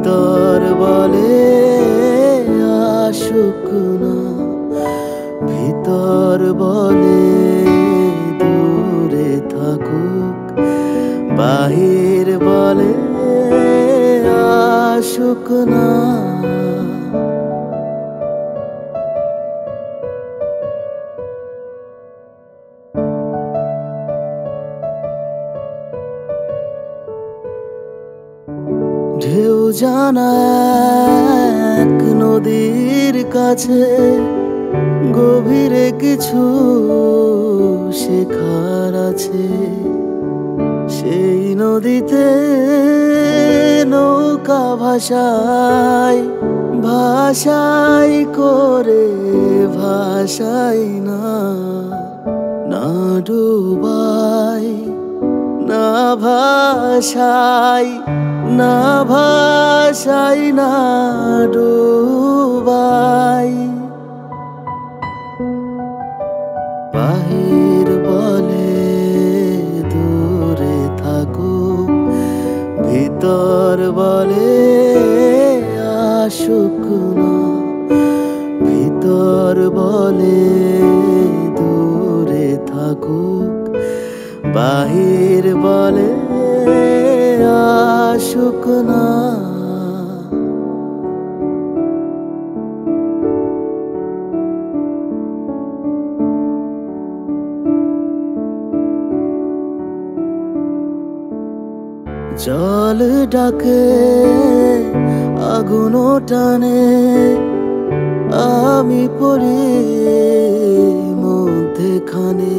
ভিতর বলে আসুক না, ভিতর বলে দূরে থাকুক, বাহির বলে আসুক না। ঢেউ জানা এক নদীর কাছে গভীরে কিছু শেখার আছে। সেই নদীতে নৌকা ভাসায় ভাসাই করে ভাসাই না, না ডুবাই না ভাসাই, না ভাসাই না ডুবাই। বাহির বলে দূরে থাকুক, ভিতর বলে আসুক না, ভিতর বলে দূরে থাকুক, বাহির বলে আসুক না। জল ডাকে আগুন টানে, আমি পড়ি মধ্যেখানে।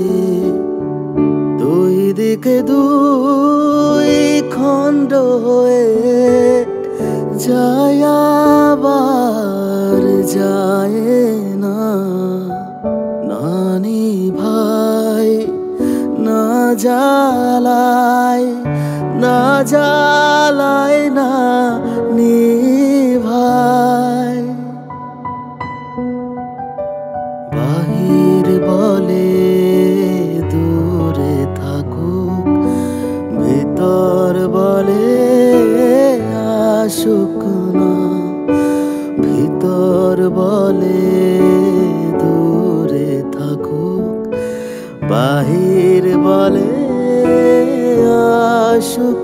দুই দিকে দুই খণ্ড হয়ে যায় আবার যায় না, নানি ভাই না জ্বালায়, না জ্বালায় না নিভাই। বাহির বলে দূরে থাকুক, ভিতর বলে আসুক না, ভিতর বলে দূরে থাকুক, বাহির বলে আসুক